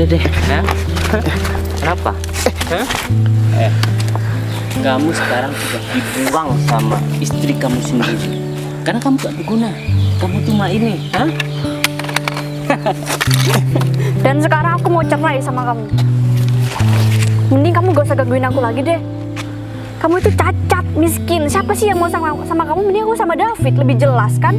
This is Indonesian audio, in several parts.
Udah deh. Hah? Kenapa? Kamu sekarang sudah dibuang sama istri kamu sendiri. Karena kamu gak berguna. Kamu cuma ini. Hah? Dan sekarang aku mau cerai sama kamu. Mending kamu gak usah gangguin aku lagi deh. Kamu itu cacat, miskin. Siapa sih yang mau sama kamu? Mending aku sama David, lebih jelas kan?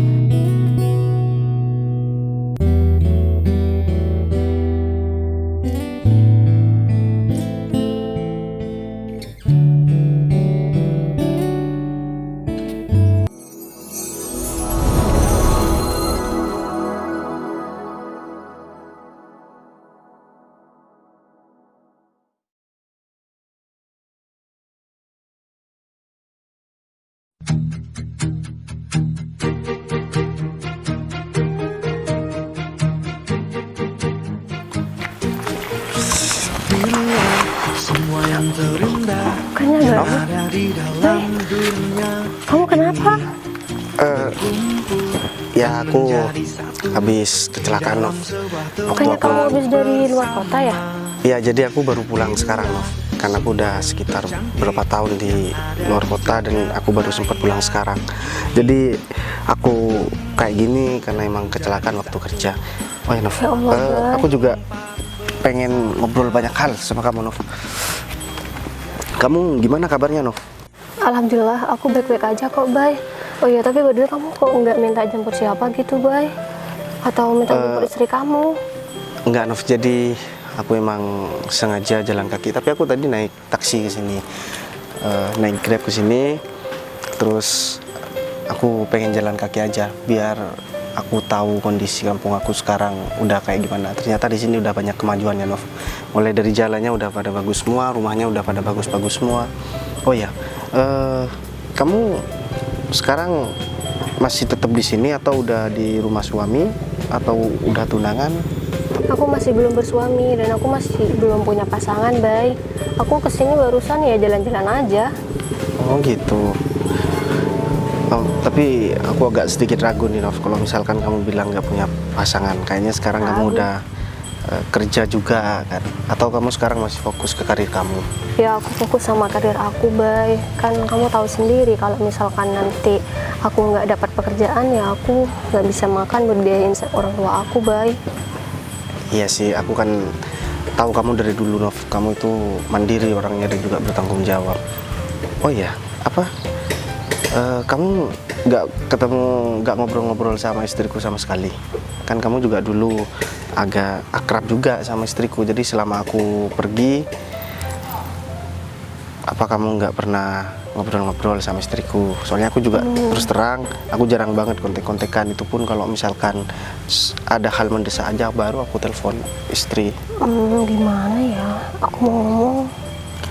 Semua yang terindah Kayaknya agak ada di dalam dunia. Kamu kenapa? Ya aku habis kecelakaan, Nov. Bukannya kamu habis dari luar kota ya? Ya jadi aku baru pulang sekarang, Nov. Karena aku udah sekitar berapa tahun di luar kota dan aku baru sempat pulang sekarang. Jadi aku kayak gini karena emang kecelakaan waktu kerja. Oh ya, Nov. Ya Allah, Bay. Aku juga pengen ngobrol banyak hal sama kamu, Nov. Kamu gimana kabarnya, Nov? Alhamdulillah, aku baik-baik aja kok, Bay. Oh iya, tapi berdua kamu kok nggak minta jemput siapa gitu, Bay? Atau minta jemput istri kamu? Enggak, Nov. Jadi aku emang sengaja jalan kaki. Tapi aku tadi naik taksi ke sini, naik Grab ke sini. Terus aku pengen jalan kaki aja, biar aku tahu kondisi kampung aku sekarang udah kayak gimana. Ternyata di sini udah banyak kemajuan ya, Nov. Mulai dari jalannya udah pada bagus semua, rumahnya udah pada bagus-bagus semua. Oh ya, kamu sekarang masih tetap di sini atau udah di rumah suami atau udah tunangan? Aku masih belum bersuami dan aku masih belum punya pasangan, Bay. Aku kesini barusan ya jalan-jalan aja. Oh gitu. Oh, tapi aku agak sedikit ragu nih, Nov, kalau misalkan kamu bilang nggak punya pasangan. Kayaknya sekarang kamu udah kerja juga kan? Atau kamu sekarang masih fokus ke karir kamu? Ya aku fokus sama karir aku, Bay. Kan kamu tahu sendiri kalau misalkan nanti aku nggak dapat pekerjaan ya aku nggak bisa makan buat biayain orang tua aku, Bay. Iya sih, aku kan tahu kamu dari dulu, Nov. Kamu itu mandiri orangnya dan juga bertanggung jawab. Oh iya, apa? Kamu nggak ngobrol-ngobrol sama istriku sama sekali? Kan kamu juga dulu agak akrab juga sama istriku. Jadi selama aku pergi, apa kamu nggak pernah ngobrol-ngobrol sama istriku? Soalnya aku juga terus terang, aku jarang banget kontek-kontekan. Itu pun kalau misalkan ada hal mendesak aja baru aku telepon istri. Gimana ya? Aku mau ngomong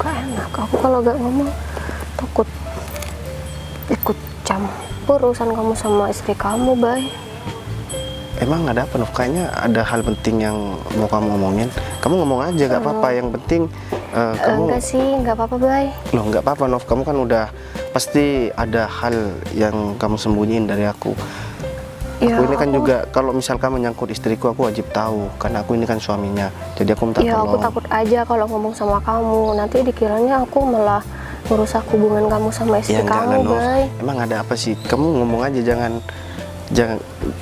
gak enak. Aku kalau gak ngomong takut ikut campur urusan kamu sama istri kamu, Bay. Emang ada apa, Nov? Kayaknya ada hal penting yang mau kamu ngomongin. Kamu ngomong aja, gak apa-apa. Yang penting kamu... Enggak sih, nggak apa-apa, Bay. Loh, nggak apa-apa, Nov. Kamu kan udah pasti ada hal yang kamu sembunyiin dari aku. Ya, Aku ini kan juga kalau misalkan menyangkut istriku, aku wajib tahu. Karena aku ini kan suaminya. Jadi aku minta Ya, aku tolong. takut aja kalau ngomong sama kamu. Nanti dikiranya aku malah merusak hubungan kamu sama istri Ya enggak lah, kamu, Nov. Bay. Emang ada apa sih? Kamu ngomong aja,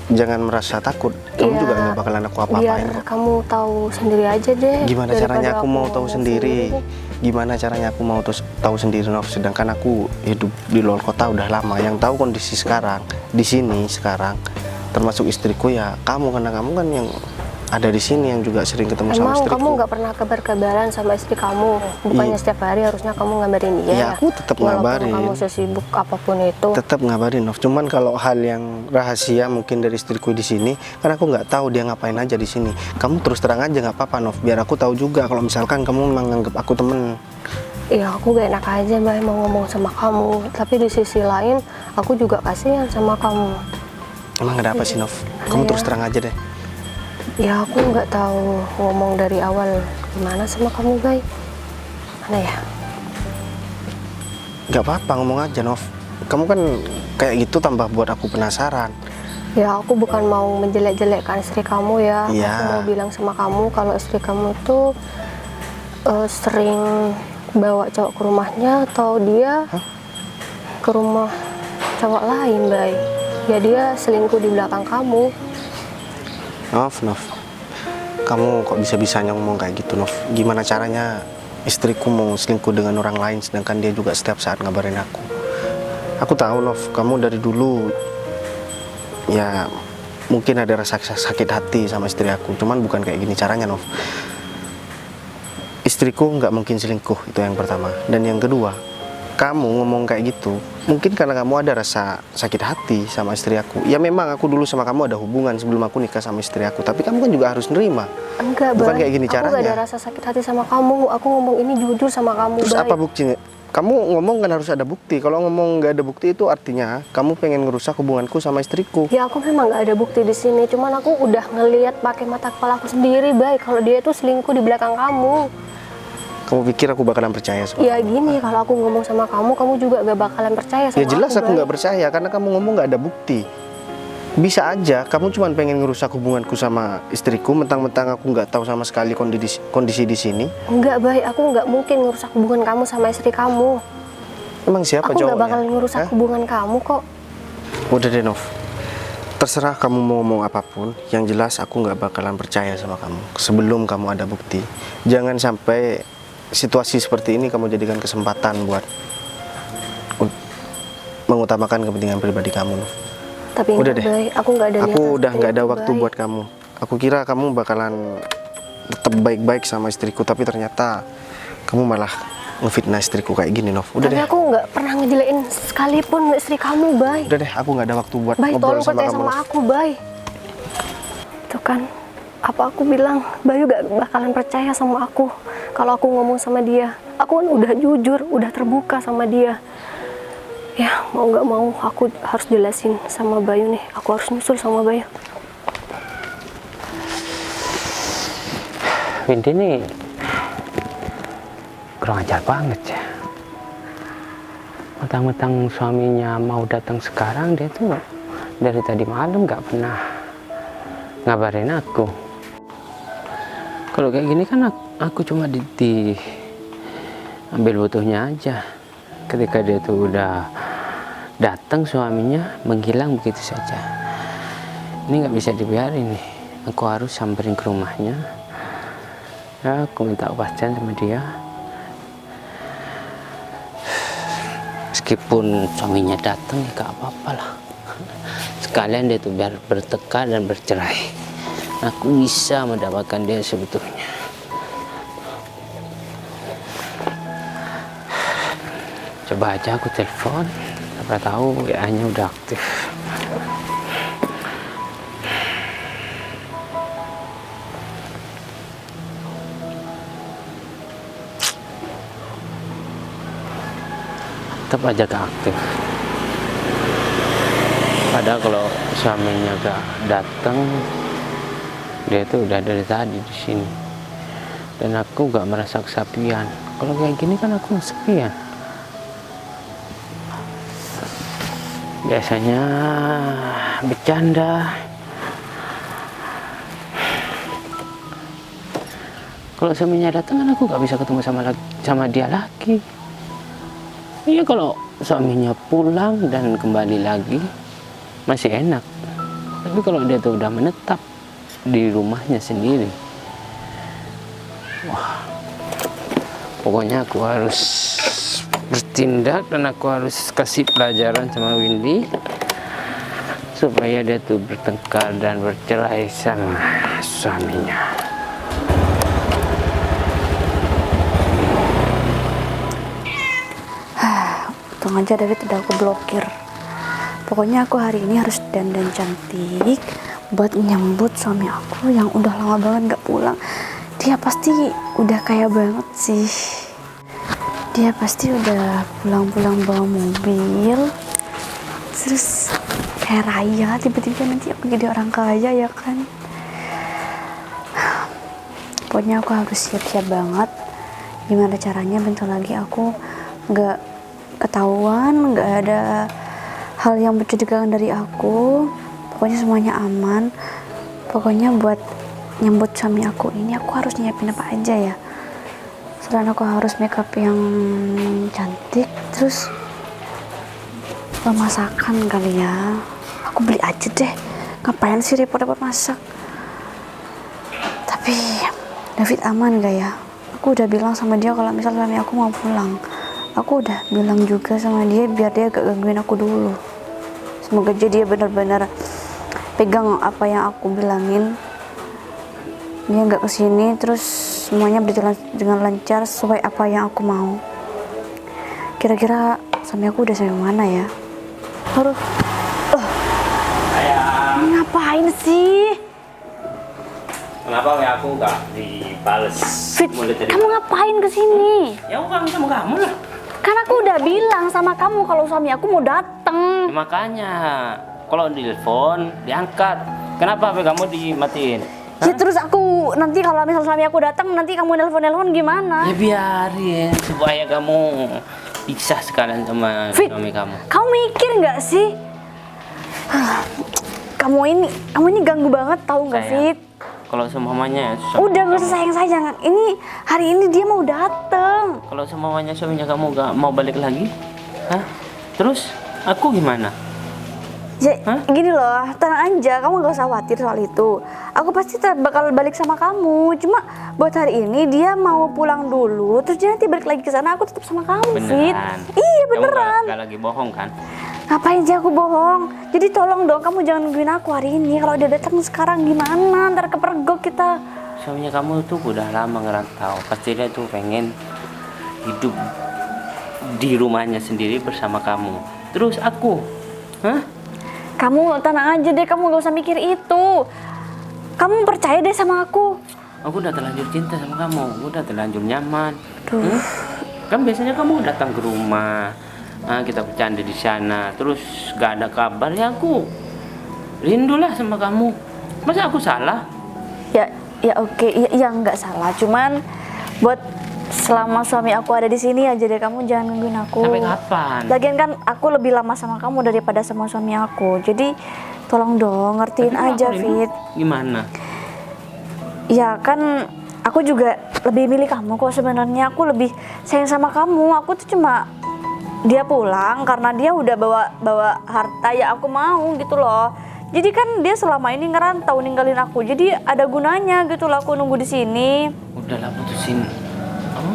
jangan merasa takut. Kamu Ya, juga nggak bakalan aku apa-apain biar kok. kamu tahu sendiri aja deh. Gimana daripada caranya aku mau tahu ngomong sendiri? Gimana caranya aku mau tahu sendiri, Nov? Sedangkan aku hidup di luar kota udah lama. Yang tahu kondisi sekarang di sini sekarang, termasuk istriku ya kamu, karena kamu kan yang ada di sini yang juga sering ketemu sama Emang istriku. kamu nggak pernah kabar-kabaran sama istri kamu? Bukannya setiap hari harusnya kamu ngabarin dia? Ya, aku tetap Walaupun ngabarin. kamu sesibuk apapun itu. Tetap ngabarin, Nov. Cuman kalau hal yang rahasia mungkin dari istriku di sini, kan aku nggak tahu dia ngapain aja di sini. Kamu terus terang aja nggak apa-apa, Nov. Biar aku tahu juga kalau misalkan kamu menganggap aku temen. Ya aku gak enak aja, Mbak, mau ngomong sama kamu. Tapi di sisi lain aku juga kasihan sama kamu. Emang ada apa sih, Nov? Kamu terus terang aja deh. Ya aku nggak tahu ngomong dari awal gimana sama kamu, Bay. Mana ya? Nggak apa-apa, ngomong aja, Nov. Kamu kan kayak gitu tambah buat aku penasaran. Ya, aku bukan mau menjelek-jelekkan istri kamu ya. Iya. Aku mau bilang sama kamu kalau istri kamu tuh sering bawa cowok ke rumahnya atau dia ke rumah cowok lain, Bay. Ya dia selingkuh di belakang kamu. Nov, kamu kok bisa-bisanya ngomong kayak gitu, Nov? Gimana caranya istriku mau selingkuh dengan orang lain sedangkan dia juga setiap saat ngabarin aku? Aku tahu, Nov, kamu dari dulu ya mungkin ada rasa sakit hati sama istri aku, cuman bukan kayak gini caranya, Nov. Istriku nggak mungkin selingkuh, itu yang pertama. Dan yang kedua, kamu ngomong kayak gitu mungkin karena kamu ada rasa sakit hati sama istri aku. Ya memang aku dulu sama kamu ada hubungan sebelum aku nikah sama istri aku, tapi kamu kan juga harus nerima. Enggak, Bukan Bay. kayak gini Aku caranya. gak ada rasa sakit hati sama kamu. Aku ngomong ini jujur sama kamu, Terus Bay. apa buktinya? Kamu ngomong kan harus ada bukti. Kalau ngomong nggak ada bukti itu artinya kamu pengen ngerusak hubunganku sama istriku. Ya, aku memang gak ada bukti di sini. Cuman aku udah ngelihat pakai mata kepala aku sendiri, Bay, kalau dia itu selingkuh di belakang kamu. Kamu pikir aku bakalan percaya sama Ya gini, kalau aku ngomong sama kamu, kamu juga gak bakalan percaya sama Ya jelas aku Bay. nggak percaya karena kamu ngomong nggak ada bukti. Bisa aja kamu cuma pengen ngerusak hubunganku sama istriku, mentang-mentang aku nggak tahu sama sekali kondisi di sini. Enggak, Bay, aku nggak mungkin ngerusak hubungan kamu sama istri kamu. Emang siapa Aku cowoknya? nggak bakalan ngerusak Hah? hubungan kamu kok. Udah deh, Nov. Terserah kamu mau ngomong apapun, yang jelas aku nggak bakalan percaya sama kamu sebelum kamu ada bukti. Jangan sampai situasi seperti ini kamu jadikan kesempatan buat mengutamakan kepentingan pribadi kamu, Nov. Tapi Udah enggak, deh. Bay, aku nggak ada Aku niatan udah seperti nggak ada itu, waktu Bay. buat kamu. Aku kira kamu bakalan tetap baik-baik sama istriku, tapi ternyata kamu malah ngefitnah istriku kayak gini, Nov. Udah Tapi deh. aku nggak pernah ngejelekin sekalipun istri kamu, Bay. Udah deh, aku nggak ada waktu buat Bay, ngobrol tolong sama percaya kamu. sama Nov. aku, Bay. Itu kan, apa aku bilang, Bayu gak bakalan percaya sama aku kalau aku ngomong sama dia. Aku kan udah jujur, udah terbuka sama dia. Ya, mau nggak mau aku harus jelasin sama Bayu nih. Aku harus nyusul sama Bayu. Windy nih kurang ajar banget ya. Mentang-mentang suaminya mau datang sekarang, dia tuh dari tadi malam nggak pernah ngabarin aku. Kalau kayak gini kan aku cuma ambil butuhnya aja. Ketika dia tuh udah datang, suaminya menghilang begitu saja. Ini nggak bisa dibiarin nih. Aku harus samperin ke rumahnya. Ya, aku minta kepastian sama dia. Meskipun suaminya datang ya gak apa-apa lah. Sekalian dia tuh biar bertekad dan bercerai. Aku bisa mendapatkan dia sebetulnya. Coba aja aku telepon, siapa tahu WA-nya udah aktif. Tetap aja gak aktif. Padahal kalau suaminya gak datang, dia tuh udah dari tadi di sini. Dan aku gak merasa kesepian. Kalau kayak gini kan aku kesepian. Biasanya bercanda. Kalau suaminya datang kan aku gak bisa ketemu sama dia lagi. Iya, kalau suaminya pulang dan kembali lagi masih enak. Tapi kalau dia tuh udah menetap di rumahnya sendiri, wah, pokoknya aku harus bertindak dan aku harus kasih pelajaran sama Windy supaya dia tuh bertengkar dan bercerai sama suaminya. Untung aja David udah aku blokir. Pokoknya aku hari ini harus dandan cantik buat nyambut suami aku yang udah lama banget gak pulang. Dia pasti udah kaya banget sih. Dia pasti udah pulang-pulang bawa mobil. Terus kayak raya, tiba-tiba nanti aku jadi orang kaya ya kan. Pokoknya aku harus siap-siap banget. Gimana caranya bentar lagi aku gak ketahuan, nggak ada hal yang mencurigakan dari aku. pokoknya semuanya aman. Pokoknya buat nyambut suami aku ini aku harus nyiapin apa aja ya. Selain aku harus makeup yang cantik, terus masakan kali ya. Aku beli aja deh. Ngapain sih repot-repot masak? Tapi David aman gak ya? Aku udah bilang sama dia kalau misal suami aku mau pulang. Aku udah bilang juga sama dia biar dia gak gangguin aku dulu. Semoga aja dia benar-benar pegang apa yang aku bilangin. Dia gak kesini terus semuanya berjalan dengan lancar sesuai apa yang aku mau. Kira-kira suami aku udah sampai mana ya? Aduh. Ngapain sih? Kenapa WA aku nggak dibales? Fit, kamu ngapain kesini? Ya aku kangen sama kamu lah. Kan aku udah bilang sama kamu kalau suami aku mau dateng. Ya, makanya kalau telepon diangkat. Kenapa HP kamu dimatiin? Ya terus aku nanti kalau misal suami aku datang nanti kamu nelpon gimana? Ya biarin supaya kamu pisah sekalian sama Fit, suami kamu. kamu mikir nggak sih? Kamu ini ganggu banget tahu nggak, Sayang, Fit? kalau semuanya Udah nggak usah sayang. Ini hari ini dia mau dateng. kalau semuanya suaminya kamu gak mau balik lagi, hah? Terus aku gimana? Ya, Hah? gini loh, tenang aja, kamu gak usah khawatir soal itu. Aku pasti bakal balik sama kamu. Cuma buat hari ini dia mau pulang dulu, terus dia nanti balik lagi ke sana. Aku tetap sama kamu, Fit. Beneran? Iya beneran. Kamu gak lagi bohong kan? Ngapain sih aku bohong? Jadi tolong dong, kamu jangan nungguin aku hari ini. Kalau dia datang sekarang gimana? Ntar kepergok kita. Suaminya kamu tuh udah lama ngerantau. Pasti dia tuh pengen hidup di rumahnya sendiri bersama kamu. Terus aku, hah? Kamu tenang aja deh, kamu gak usah mikir itu. Kamu percaya deh sama aku. Aku udah terlanjur cinta sama kamu. Udah terlanjur nyaman. Duh. Kan biasanya kamu datang ke rumah, kita bercanda di sana. Terus gak ada kabar, ya aku rindulah sama kamu. Masa aku salah? Ya oke, ya nggak salah. Cuman buat selama suami aku ada di sini aja deh, kamu jangan nungguin aku. Sampai kapan? Lagian kan aku lebih lama sama kamu daripada sama suami aku. Jadi tolong dong ngertiin Tapi kalau aja, aku rindu, Fit. gimana? Ya kan aku juga lebih milih kamu kok sebenarnya. Aku lebih sayang sama kamu. Aku tuh cuma dia pulang karena dia udah bawa harta ya aku mau gitu loh. Jadi kan dia selama ini ngerantau ninggalin aku. Jadi ada gunanya gitu loh aku nunggu di sini. Udahlah putusin. Kamu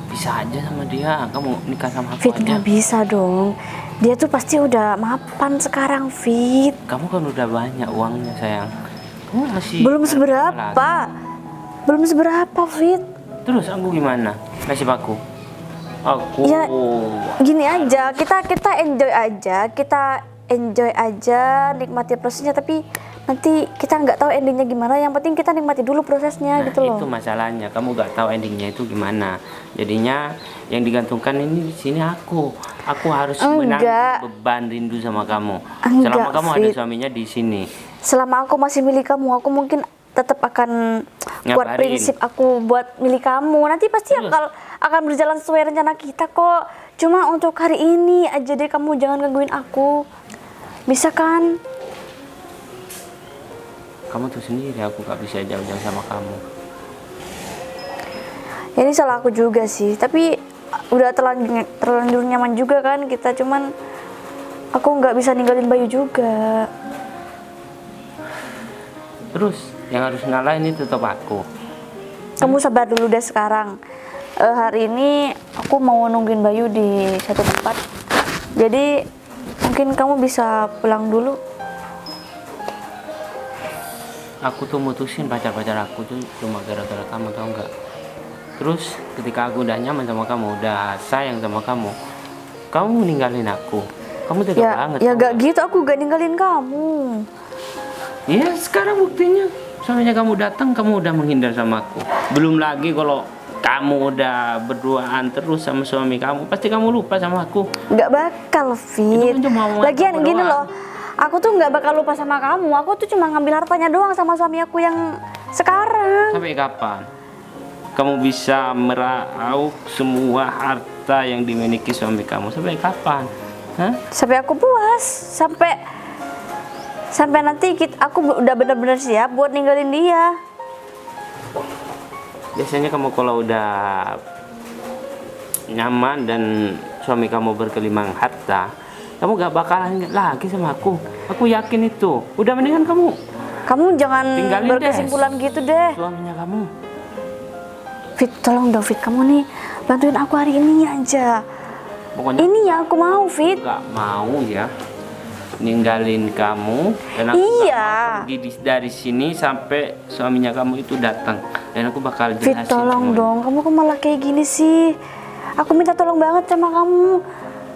bisa aja sama dia. Kamu nikah sama aku Fit, aja. nggak bisa dong. Dia tuh pasti udah mapan sekarang, Fit. Kamu kan udah banyak uangnya sayang. Kamu masih Belum seberapa. Belum seberapa, Fit. Terus aku gimana? Nasib aku? Aku Ya, gini aja, kita enjoy aja, nikmati prosesnya, tapi nanti kita nggak tahu endingnya gimana. Yang penting kita nikmati dulu prosesnya Nah, gitu loh. itu masalahnya. Kamu gak tahu endingnya itu gimana. Jadinya yang digantungkan ini di sini aku. Aku harus menanggung beban rindu sama kamu. Selama kamu ada Fit. suaminya di sini. Selama aku masih milik kamu, aku mungkin tetap akan kuat Ngabarin. prinsip aku buat milik kamu. Nanti pasti Terus? akan berjalan sesuai rencana kita kok. Cuma untuk hari ini aja deh kamu jangan gangguin aku. Bisa kan? Kamu tuh sendiri, aku gak bisa jauh-jauh sama kamu. Ya, ini salah aku juga sih, tapi udah terlanjur nyaman juga kan kita. Cuman aku nggak bisa ninggalin Bayu juga. Terus yang harus ngalahin itu tetap aku. Kamu sabar dulu deh sekarang. Hari ini aku mau nungguin Bayu di satu tempat. Jadi mungkin kamu bisa pulang dulu. Aku tuh mutusin pacar-pacar aku tuh cuma gara-gara kamu, tau nggak? Terus ketika aku udah nyaman sama kamu, udah sayang sama kamu, kamu meninggalin aku. Kamu tega banget. Ya tau gak nggak? gitu, aku gak ninggalin kamu. Ya sekarang buktinya, soalnya kamu datang, kamu udah menghindar sama aku. Belum lagi kalau kamu udah berduaan terus sama suami kamu, pasti kamu lupa sama aku. Gak bakal, Fit. Itu kan cuma omongan Lagian kamu gini doang. loh, aku tuh gak bakal lupa sama kamu. Aku tuh cuma ngambil hartanya doang sama suami aku yang sekarang. Sampai kapan kamu bisa meraup semua harta yang dimiliki suami kamu? Sampai kapan? Hah? Sampai aku puas, Sampai nanti aku udah benar-benar siap buat ninggalin dia. Biasanya kamu kalau udah nyaman dan suami kamu berkelimang harta, kamu gak bakalan lagi sama aku. Aku yakin itu. Udah mendingan Kamu jangan tinggalin berkesimpulan gitu deh. suaminya kamu. Fit, tolong dong Fit, kamu nih bantuin aku hari ini aja. Pokoknya Ini yang aku mau, Fit. gak mau ya ninggalin kamu dan aku Iya. gak mau pergi dari sini sampai suaminya kamu itu datang, dan aku bakal Fit, jelasin tolong semuanya. dong. Kamu kok malah kayak gini sih? Aku minta tolong banget sama kamu.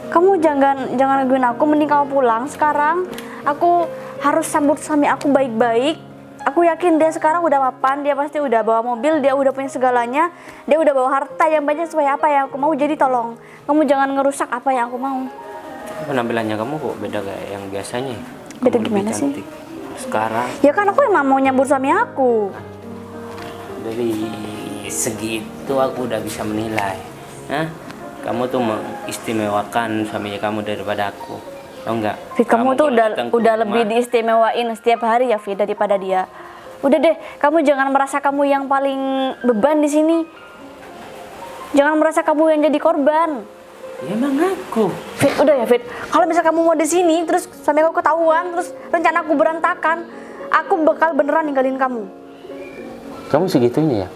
Kamu jangan nungguin aku, mending kamu pulang sekarang. Aku harus sambut suami aku baik-baik. Aku yakin dia sekarang udah mapan, dia pasti udah bawa mobil, dia udah punya segalanya, dia udah bawa harta yang banyak sesuai apa yang aku mau. Jadi tolong, kamu jangan ngerusak apa yang aku mau. Penampilannya kamu kok beda kayak yang biasanya? Beda Kamu lebih gimana sih? cantik sekarang. Ya kan aku emang mau nyambut suami aku. Dari segi itu aku udah bisa menilai. Hah? Kamu tuh mengistimewakan suaminya kamu daripada aku. Tau enggak? Fit, kamu tuh kalau datang ke udah rumah, lebih diistimewain setiap hari ya Fit daripada dia. Udah deh, kamu jangan merasa kamu yang paling beban di sini. Jangan merasa kamu yang jadi korban. ya emang aku. Fit, udah ya Fit. Kalau misal kamu mau di sini terus sampai aku ketahuan, terus rencana aku berantakan, aku bakal beneran ninggalin kamu. Kamu segitunya ya?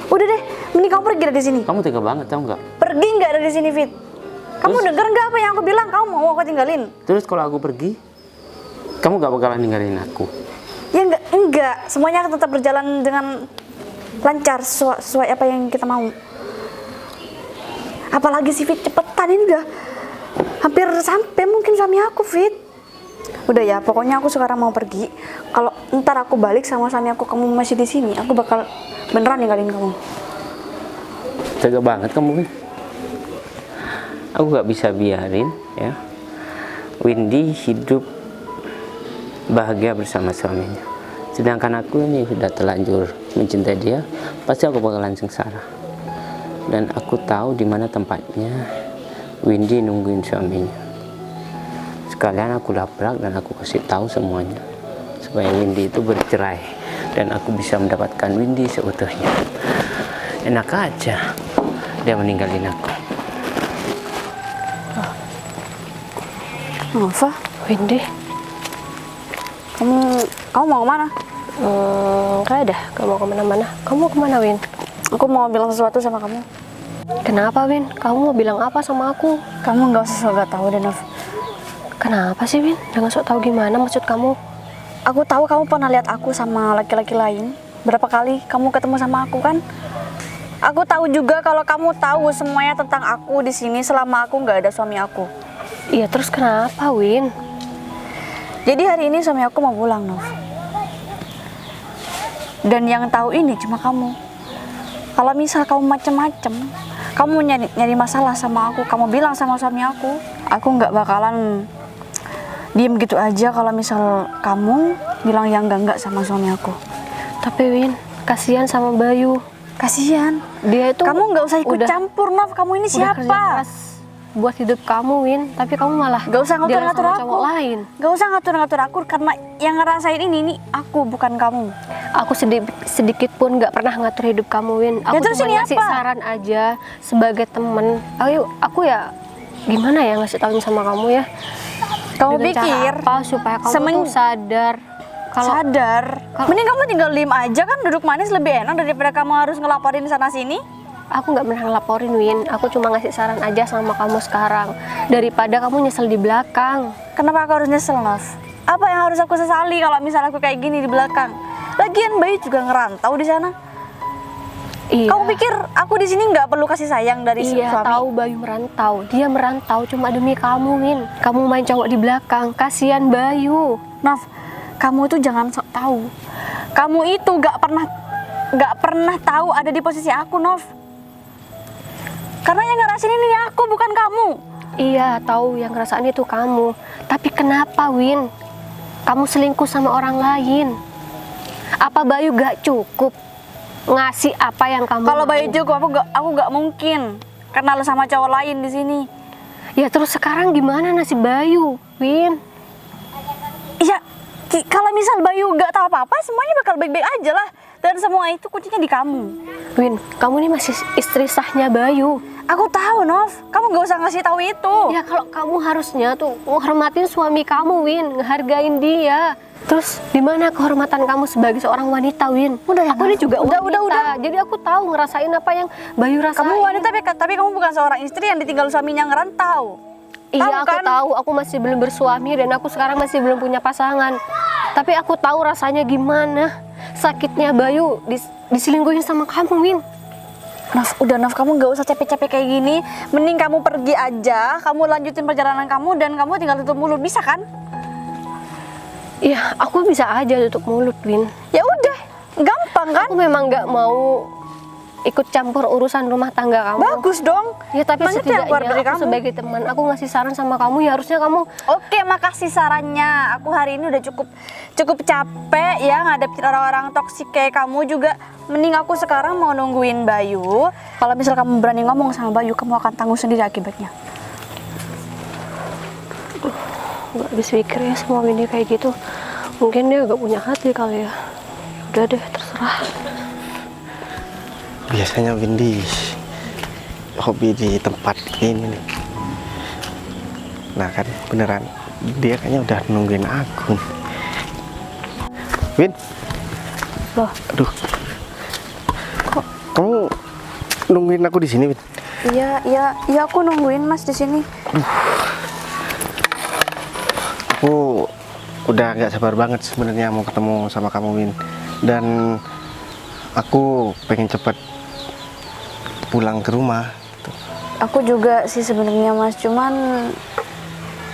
Udah deh, mending kamu pergi dari sini. Kamu tega banget, tau nggak? Pergi nggak dari sini Fit? Kamu denger nggak apa yang aku bilang? Kamu mau aku tinggalin? Terus kalau aku pergi, kamu gak bakalan ninggalin aku. Ya enggak. Semuanya akan tetap berjalan dengan lancar sesuai apa yang kita mau. Apalagi sih Fit, cepetan, ini udah hampir sampai mungkin suami aku Fit. Udah ya, pokoknya aku sekarang mau pergi. Kalau ntar aku balik sama suami aku, kamu masih di sini, aku bakal beneran ninggalin kamu. Tega banget kamu, Win. Aku gak bisa biarin ya Windy hidup bahagia bersama suaminya, sedangkan aku ini sudah terlanjur mencintai dia. Pasti aku bakalan sengsara. Dan aku tahu di mana tempatnya Windy nungguin suaminya. Sekalian aku labrak dan aku kasih tahu semuanya supaya Windy itu bercerai dan aku bisa mendapatkan Windy seutuhnya. Enak aja dia meninggalin aku. Nova, Windy, kamu mau kemana? enggak ada, gak mau kemana-mana. Kamu mau kemana, Win? Aku mau bilang sesuatu sama kamu. Kenapa, Win? Kamu mau bilang apa sama aku? Kamu nggak usah sok tahu deh, Nov. Kenapa sih, Win? Jangan sok tahu gimana maksud kamu? Aku tahu kamu pernah lihat aku sama laki-laki lain. Berapa kali kamu ketemu sama aku kan? Aku tahu juga kalau kamu tahu semuanya tentang aku di sini selama aku nggak ada suami aku. Iya, terus kenapa, Win? Jadi hari ini suami aku mau pulang, Nov. Dan yang tahu ini cuma kamu. Kalau misal kamu macem-macem, kamu nyari masalah sama aku, kamu bilang sama suami aku nggak bakalan diem gitu aja kalau misal kamu bilang yang enggak sama suami aku. Tapi, Win, kasihan sama Bayu. Kasihan. Dia itu Kamu nggak usah ikut udah- campur, Nov. Kamu ini udah kerja siapa? keras buat hidup kamu, Win. Tapi kamu malah Gak usah ngatur-ngatur jalan sama aku. cowok lain. Gak usah ngatur-ngatur aku karena yang ngerasain ini aku bukan kamu. Aku sedikit pun nggak pernah ngatur hidup kamu, Win. Aku terus cuma ini ngasih apa? saran aja sebagai temen. Aku ya gimana ya ngasih taunya sama kamu ya. Kamu Dengan cara pikir apa supaya kamu tuh sadar kalau sadar? Mending kamu tinggal diem aja kan, duduk manis lebih enak daripada kamu harus ngelaporin sana sini. aku nggak pernah ngelaporin, Win. Aku cuma ngasih saran aja sama kamu sekarang daripada kamu nyesel di belakang. Kenapa aku harus nyesel, Nov? Apa yang harus aku sesali kalau misalnya aku kayak gini di belakang? Lagian Bayu juga ngerantau di sana. Iya. Kamu pikir aku di sini nggak perlu kasih sayang dari Iya, suami? tahu Bayu merantau. Dia merantau cuma demi kamu, Win. Kamu main cowok di belakang, kasihan Bayu. Nov, kamu tuh jangan sok tahu. Kamu itu nggak pernah tahu ada di posisi aku, Nov. Karena yang ngerasain ini aku, bukan kamu. Iya, tahu yang ngerasain itu kamu. Tapi kenapa, Win? Kamu selingkuh sama orang lain. Apa Bayu gak cukup ngasih apa yang kamu Kalau mau? Bayu cukup, aku nggak mungkin kenal sama cowok lain di sini. Ya terus sekarang gimana nasib Bayu, Win? Kalau misal Bayu nggak tahu apa-apa, semuanya bakal baik-baik aja lah. Dan semua itu kuncinya di kamu. Win, kamu ini masih istri sahnya Bayu. Aku tahu, Nov. Kamu nggak usah ngasih tahu itu. Ya kalau kamu harusnya tuh menghormatin suami kamu, Win, ngehargain dia. Terus di mana kehormatan kamu sebagai seorang wanita, Win? Udah ya, aku ini Nov. juga Udah. wanita. Jadi aku tahu ngerasain apa yang Bayu rasain. Kamu wanita, tapi kamu bukan seorang istri yang ditinggal suaminya ngerantau. Iya, aku kan? tahu. Aku masih belum bersuami dan aku sekarang masih belum punya pasangan. Tapi aku tahu rasanya gimana sakitnya Bayu diselingkuhin sama kamu, Win. Nov, kamu nggak usah capek-capek kayak gini. Mending kamu pergi aja, kamu lanjutin perjalanan kamu dan kamu tinggal tutup mulut, bisa kan? Iya, aku bisa aja tutup mulut, Win. Ya udah, gampang kan? Aku memang nggak mau ikut campur urusan rumah tangga kamu. Bagus dong. Ya tapi Banyak yang keluar dari setidaknya aku kamu. sebagai teman, aku ngasih saran sama kamu, ya harusnya kamu. Oke, makasih sarannya. Aku hari ini udah cukup capek ya ngadepin orang-orang toksik kayak kamu juga. Mending aku sekarang mau nungguin Bayu. Kalau misal kamu berani ngomong sama Bayu, kamu akan tanggung sendiri akibatnya. Gak habis pikir ya semua ini kayak gitu. Mungkin dia gak punya hati kali ya. Udah deh, terserah. Biasanya Windy hobi di tempat ini nih. Nah kan beneran dia kayaknya udah nungguin aku. Win, Loh, aduh, kok kamu nungguin aku di sini, Win? Iya, aku nungguin Mas di sini. Aku udah nggak sabar banget sebenarnya mau ketemu sama kamu, Win. Dan aku pengen cepet pulang ke rumah. Aku juga sih sebenarnya Mas, cuman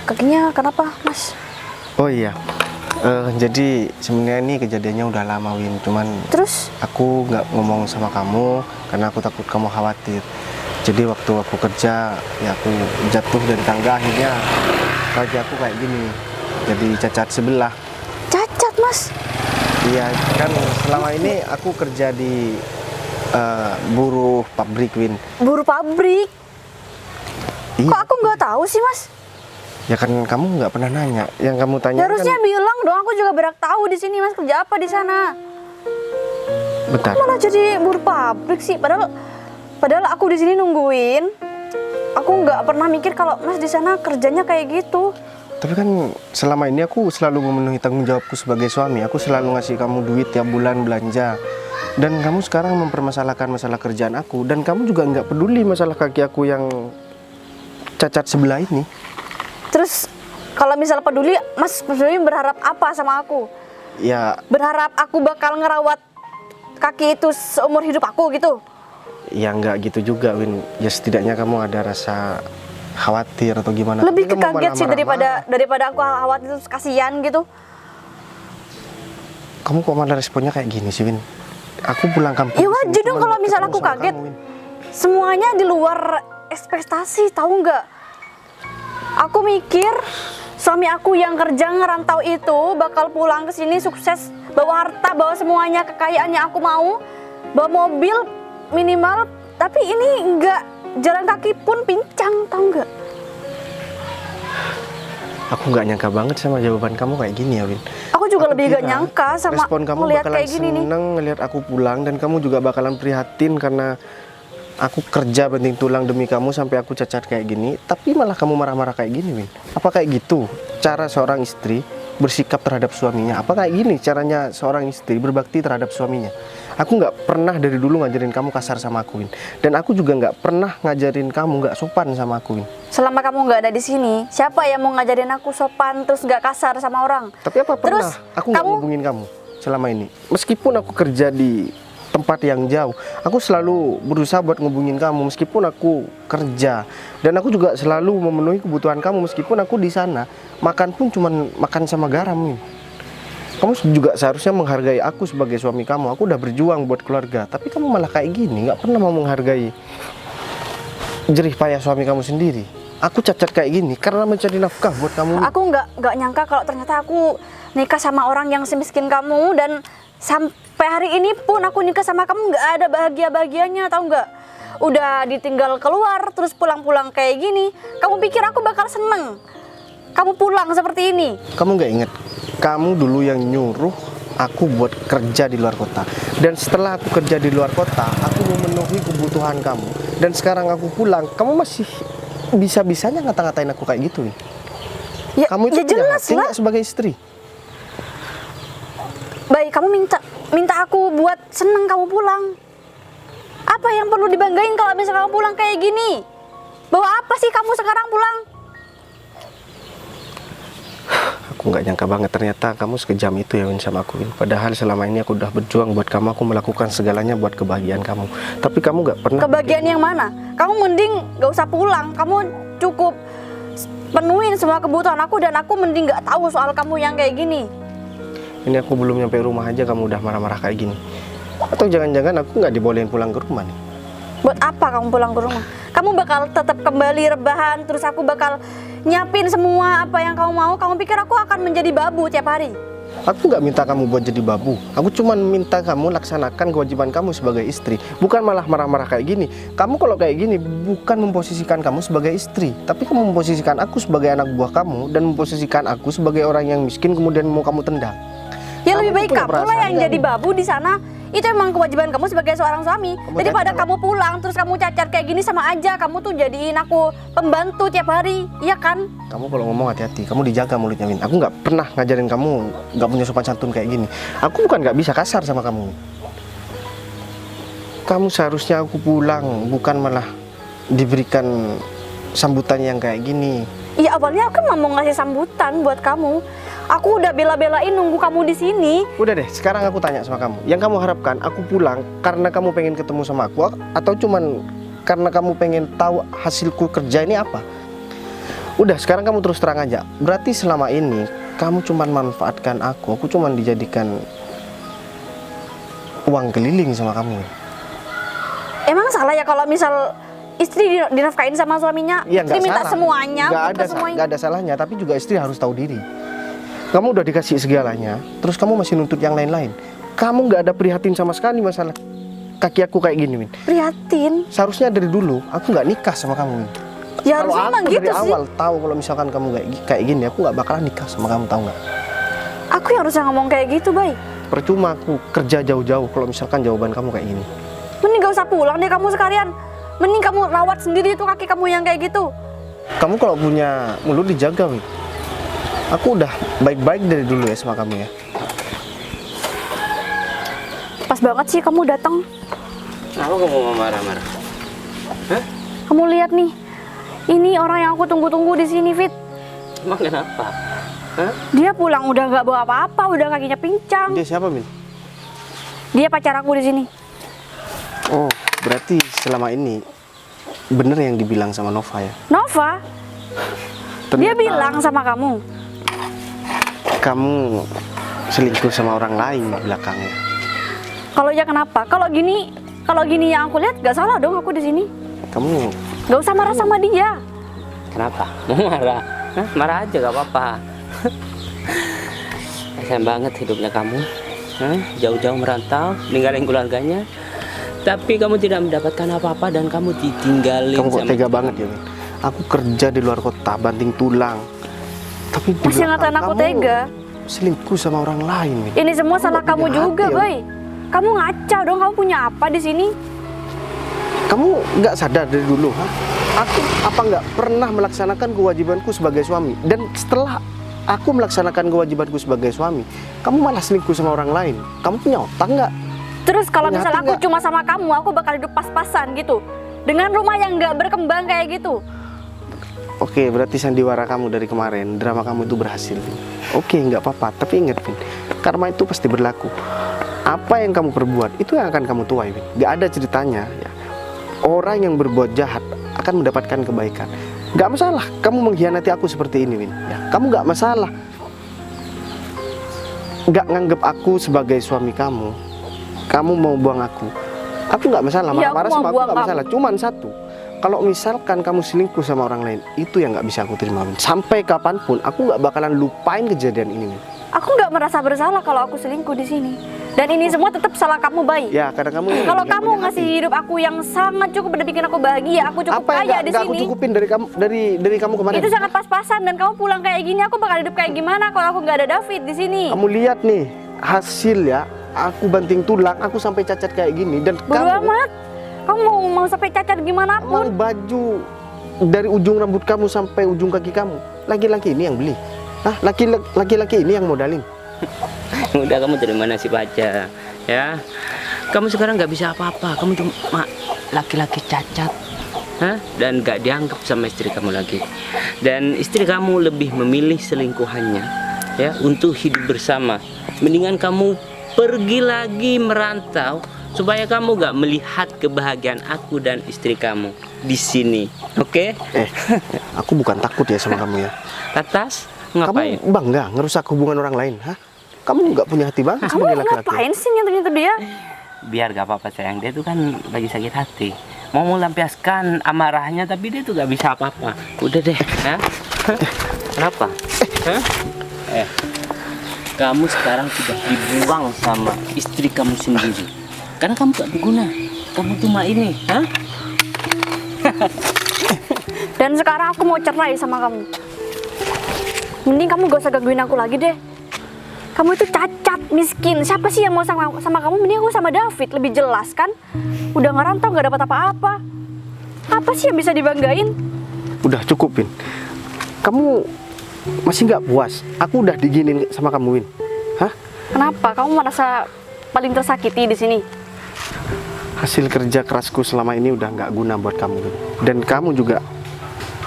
kakinya kenapa Mas? Oh iya, jadi sebenarnya ini kejadiannya udah lama, Win. Cuman Terus? aku nggak ngomong sama kamu karena aku takut kamu khawatir. Jadi waktu aku kerja, ya aku jatuh dari tangga, akhirnya kaki aku kayak gini, jadi cacat sebelah. Cacat Mas? Iya, kan selama ini aku kerja di buruh pabrik, Win. Buruh pabrik? Iya. Kok aku nggak tahu sih Mas? Ya kan kamu nggak pernah nanya. Yang kamu tanya Ya harusnya kan, bilang dong, aku juga berhak tahu di sini Mas kerja apa di sana. bentar. Malah jadi buruh pabrik sih, padahal aku di sini nungguin. Aku nggak pernah mikir kalau Mas di sana kerjanya kayak gitu. Tapi kan selama ini aku selalu memenuhi tanggung jawabku sebagai suami. Aku selalu ngasih kamu duit tiap bulan belanja. Dan kamu sekarang mempermasalahkan masalah kerjaan aku. Dan kamu juga nggak peduli masalah kaki aku yang cacat sebelah ini. Terus kalau misal peduli, Mas peduli berharap apa sama aku? Ya, Berharap aku bakal ngerawat kaki itu seumur hidup aku gitu? ya nggak gitu juga, Win. Ya setidaknya kamu ada rasa khawatir atau gimana. Lebih Tapi ke kamu kaget malah sih marah-marah. daripada aku khawatir terus kasihan gitu. Kamu kok malah responnya kayak gini sih, Win? Aku pulang kampung. Ya wajar dong kalau misal aku kaget. Semuanya di luar ekspektasi, tahu nggak? Aku mikir suami aku yang kerja ngerantau itu bakal pulang ke sini sukses, bawa harta, bawa semuanya kekayaannya aku mau, bawa mobil minimal. Tapi ini enggak, jalan kaki pun pincang, tahu nggak? Aku nggak nyangka banget sama jawaban kamu kayak gini ya, Win. Aku juga Aku lebih gak kira nyangka sama respon kamu ngeliat bakalan kayak gini nih. seneng ngelihat aku pulang, dan kamu juga bakalan prihatin karena aku kerja banting tulang demi kamu sampai aku cacat kayak gini. Tapi malah kamu marah-marah kayak gini, Win. Apa kayak gitu cara seorang istri bersikap terhadap suaminya? Apa kayak gini caranya seorang istri berbakti terhadap suaminya? Aku nggak pernah dari dulu ngajarin kamu kasar sama aku, Win. Dan aku juga nggak pernah ngajarin kamu nggak sopan sama aku, Win. Selama kamu nggak ada di sini, siapa yang mau ngajarin aku sopan terus nggak kasar sama orang? Tapi apa pernah Terus, aku nggak ngubungin kamu selama ini? Meskipun aku kerja di tempat yang jauh, aku selalu berusaha buat ngubungin kamu meskipun aku kerja. Dan aku juga selalu memenuhi kebutuhan kamu meskipun aku di sana makan pun cuman makan sama garam, Win. Kamu juga seharusnya menghargai aku sebagai suami kamu. Aku udah berjuang buat keluarga, tapi kamu malah kayak gini, nggak pernah mau menghargai jerih payah suami kamu sendiri. Aku cacat kayak gini karena mencari nafkah buat kamu. Aku nggak nyangka kalau ternyata aku nikah sama orang yang semiskin kamu, dan sampai hari ini pun aku nikah sama kamu nggak ada bahagia-bahagianya, tahu nggak? Udah ditinggal keluar terus pulang-pulang kayak gini. Kamu pikir aku bakal seneng kamu pulang seperti ini? Kamu nggak inget kamu dulu yang nyuruh aku buat kerja di luar kota. Dan setelah aku kerja di luar kota, aku memenuhi kebutuhan kamu. Dan sekarang aku pulang, kamu masih bisa-bisanya ngata-ngatain aku kayak gitu. Ya, Kamu itu ya punya jelas hati lah. nggak sebagai istri? Baik, kamu minta aku buat seneng kamu pulang. Apa yang perlu dibanggain kalau misalnya kamu pulang kayak gini? Bawa apa sih kamu sekarang pulang? Aku nggak nyangka banget ternyata kamu sekejam itu ya Win sama aku Win. Padahal selama ini aku udah berjuang buat kamu, aku melakukan segalanya buat kebahagiaan kamu. Tapi kamu nggak pernah. Kebahagiaan yang mana? Kamu mending gak usah pulang. Kamu cukup penuhin semua kebutuhan aku dan aku mending gak tahu soal kamu yang kayak gini. Ini aku belum nyampe rumah aja kamu udah marah-marah kayak gini. Atau jangan-jangan aku nggak dibolehin pulang ke rumah nih? Buat apa kamu pulang ke rumah? Kamu bakal tetap kembali rebahan, terus aku bakal nyiapin semua apa yang kamu mau. Kamu pikir aku akan menjadi babu tiap hari? Aku nggak minta kamu buat jadi babu. Aku cuma minta kamu laksanakan kewajiban kamu sebagai istri. Bukan malah marah-marah kayak gini. Kamu kalau kayak gini bukan memposisikan kamu sebagai istri, tapi kamu memposisikan aku sebagai anak buah kamu dan memposisikan aku sebagai orang yang miskin kemudian mau kamu tendang. Ya lebih Kamu baik punya kamu lah perasaan yang nggak jadi nih? babu di sana. Itu emang kewajiban kamu sebagai seorang suami. Kamu Daripada cacat kamu pulang terus kamu cacat kayak gini sama aja. Kamu tuh jadiin aku pembantu tiap hari, iya kan? Kamu kalau ngomong hati-hati, kamu dijaga mulutnya Win. Aku nggak pernah ngajarin kamu nggak punya sopan santun kayak gini. Aku bukan nggak bisa kasar sama kamu. Kamu seharusnya aku pulang, bukan malah diberikan sambutan yang kayak gini. Iya awalnya aku mau ngasih sambutan buat kamu. Aku udah bela-belain nunggu kamu di sini. Udah deh, sekarang aku tanya sama kamu. Yang kamu harapkan aku pulang karena kamu pengen ketemu sama aku atau cuman karena kamu pengen tahu hasilku kerja ini apa? Udah, sekarang kamu terus terang aja. Berarti selama ini kamu cuman manfaatkan aku cuman dijadikan uang keliling sama kamu. Emang salah ya kalau misal istri dinafkain sama suaminya? Iya, Istri nggak minta salah. semuanya, Nggak ada salahnya, tapi juga istri harus tahu diri. Kamu udah dikasih segalanya, terus kamu masih nuntut yang lain-lain. Kamu nggak ada prihatin sama sekali masalah kaki aku kayak gini, Win. Prihatin. Seharusnya dari dulu aku nggak nikah sama kamu, Win. Ya Kalau harusnya aku emang dari gitu sih. awal tahu kalau misalkan kamu kayak gini, aku nggak bakalan nikah sama kamu, tahu nggak? Aku yang harusnya ngomong kayak gitu, Bay. Percuma aku kerja jauh-jauh kalau misalkan jawaban kamu kayak gini. Mending gak usah pulang deh kamu sekalian. Mending kamu rawat sendiri tuh kaki kamu yang kayak gitu. Kamu kalau punya mulut dijaga, Win. Aku udah baik-baik dari dulu ya sama kamu ya. Pas banget sih kamu datang. Kenapa kamu mau marah-marah? Hah? Kamu lihat nih. Ini orang yang aku tunggu-tunggu di sini, Fit. Emang kenapa? Hah? Dia pulang udah nggak bawa apa-apa, udah kakinya pincang. Dia siapa, Min? Dia pacar aku di sini. Oh, berarti selama ini bener yang dibilang sama Nova ya? Nova, dia Ternyata bilang sama kamu. kamu selingkuh sama orang lain di belakangnya. Kalau ya kenapa? Kalau gini yang aku lihat nggak salah dong aku di sini. Kamu Gak usah marah sama dia. Kenapa? Mau marah? Hah? Marah aja gak apa-apa. Kasian banget hidupnya kamu. Hah? Jauh-jauh merantau, ninggalin keluarganya. Tapi kamu tidak mendapatkan apa-apa dan kamu ditinggalin. kok sama tega banget ya, Min? Aku kerja di luar kota, banting tulang. Tapi di Masih belakang ngatain aku kamu tega. selingkuh sama orang lain, Min. Ini semua Kamu salah nggak kamu punya juga, hati, ya? Boy. Kamu ngaca dong, kamu punya apa di sini? Kamu nggak sadar dari dulu, ha? Aku apa nggak pernah melaksanakan kewajibanku sebagai suami? Dan setelah aku melaksanakan kewajibanku sebagai suami, kamu malah selingkuh sama orang lain. Kamu punya otak nggak? Terus kalau Punya misalnya hati aku nggak? cuma sama kamu, aku bakal hidup pas-pasan gitu. Dengan rumah yang nggak berkembang kayak gitu. Oke, berarti sandiwara kamu dari kemarin, drama kamu itu berhasil, Vin. Oke, nggak apa-apa, tapi ingat, Vin, karma itu pasti berlaku. Apa yang kamu perbuat, itu yang akan kamu tuai, Vin. Nggak ada ceritanya, ya. Orang yang berbuat jahat akan mendapatkan kebaikan. Nggak masalah, kamu mengkhianati aku seperti ini, Vin. Ya, kamu nggak masalah. Nggak nganggap aku sebagai suami kamu. Kamu mau buang aku nggak masalah, Iya, marah-marah aku mau sama aku buang nggak kamu. masalah. Cuman satu, kalau misalkan kamu selingkuh sama orang lain, itu yang nggak bisa aku terima, Min. Sampai kapanpun, aku nggak bakalan lupain kejadian ini, Min. Aku nggak merasa bersalah kalau aku selingkuh di sini. Dan ini semua tetap salah kamu, Bay. Ya, karena kamu ini Kalau yang kamu punya ngasih hati. hidup aku yang sangat cukup udah bikin aku bahagia, aku cukup Apa yang kaya di nggak aku sini. cukupin dari kamu dari kamu kemarin? Itu sangat pas-pasan dan kamu pulang kayak gini, aku bakal hidup kayak gimana kalau aku nggak ada David di sini? Kamu lihat nih hasil ya. Aku banting tulang, aku sampai cacat kayak gini dan Bodo kamu amat. Kamu mau sampai cacat gimana mau pun. baju dari ujung rambut kamu sampai ujung kaki kamu. Laki-laki ini yang beli. Hah? Laki-laki ini yang modalin. Udah, kamu dari mana sih baca? Ya, kamu sekarang nggak bisa apa-apa. Kamu cuma laki-laki cacat, dan nggak dianggap sama istri kamu lagi. Dan istri kamu lebih memilih selingkuhannya, ya, untuk hidup bersama. Mendingan kamu pergi lagi merantau supaya kamu nggak melihat kebahagiaan aku dan istri kamu di sini, oke? Aku bukan takut ya sama kamu ya. Atas ngapain? Kamu bangga ngerusak hubungan orang lain, hah? Kamu nggak punya hati banget Kamu sebagai laki-laki. ngapain sih nyentuh-nyentuh dia? Biar gak apa-apa sayang, dia tuh kan lagi sakit hati, mau melampiaskan amarahnya tapi dia tuh gak bisa apa-apa. Udah deh, ya. Kenapa? Kamu sekarang sudah dibuang sama istri kamu sendiri karena kamu gak berguna. Kamu cuma ini, Dan sekarang aku mau cerai sama kamu. Mending kamu gak usah gangguin aku lagi deh. Kamu itu cacat, miskin. Siapa sih yang mau sama kamu? Mending aku sama David, lebih jelas kan? Udah ngerantau gak dapat apa-apa. Apa sih yang bisa dibanggain? Udah cukupin. Kamu masih nggak puas? Aku udah diginin sama kamu, Win. Hah? Kenapa? Kamu merasa paling tersakiti di sini? Hasil kerja kerasku selama ini udah nggak guna buat kamu, Win. Dan kamu juga